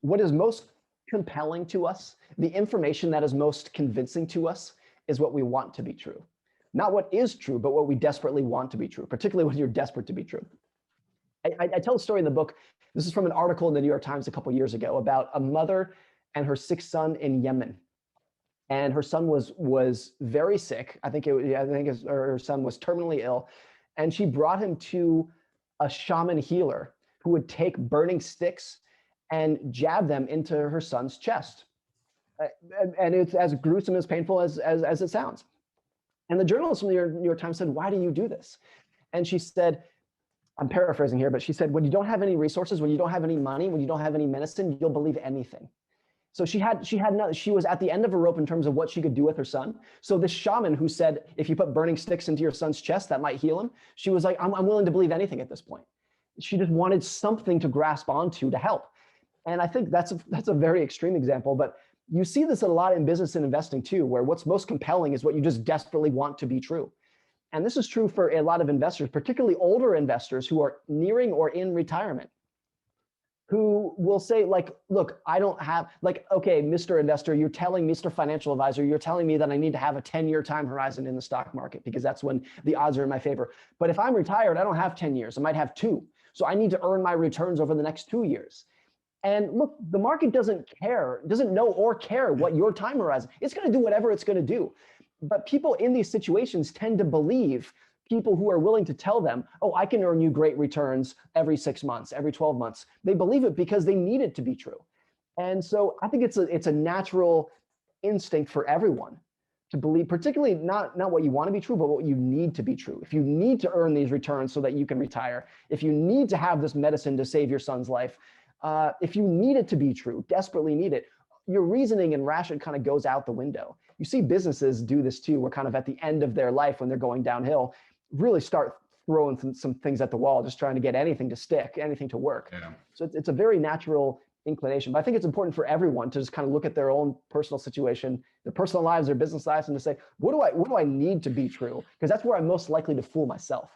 what is most compelling to us, the information that is most convincing to us, is what we want to be true. Not what is true, but what we desperately want to be true, particularly when you're desperate to be true. I tell a story in the book. This is from an article in the New York Times a couple years ago about a mother and her sick son in Yemen. And her son was very sick. I think her son was terminally ill, and she brought him to a shaman healer who would take burning sticks and jab them into her son's chest. And it's as gruesome, as painful as it sounds. And the journalist from the New York Times said, "Why do you do this?" And she said, I'm paraphrasing here, but she said, when you don't have any resources, when you don't have any money, when you don't have any medicine, you'll believe anything. So she was at the end of a rope in terms of what she could do with her son. So this shaman who said, if you put burning sticks into your son's chest, that might heal him. She was like, I'm willing to believe anything at this point. She just wanted something to grasp onto to help. And I think that's a very extreme example, but you see this a lot in business and investing too, where what's most compelling is what you just desperately want to be true. And this is true for a lot of investors, particularly older investors who are nearing or in retirement, who will say like, look, I don't have okay, Mr. Investor, you're telling Mr. Financial Advisor, you're telling me that I need to have a 10-year time horizon in the stock market because that's when the odds are in my favor. But if I'm retired, I don't have 10 years. I might have 2. So I need to earn my returns over the next 2 years. And look, the market doesn't know or care what your time horizon. It's going to do whatever it's going to do. But people in these situations tend to believe people who are willing to tell them, oh, I can earn you great returns every 6 months, every 12 months. They believe it because they need it to be true. And so I think it's a natural instinct for everyone to believe, particularly not what you want to be true, but what you need to be true. If you need to earn these returns so that you can retire, if you need to have this medicine to save your son's life, if you need it to be true, desperately need it, your reasoning and ration kind of goes out the window. You see businesses do this too, where kind of at the end of their life, when they're going downhill, really start throwing some things at the wall, just trying to get anything to stick, anything to work. Yeah. So it's a very natural inclination. But I think it's important for everyone to just kind of look at their own personal situation, their personal lives, their business lives, and to say, what do I need to be true? Because that's where I'm most likely to fool myself.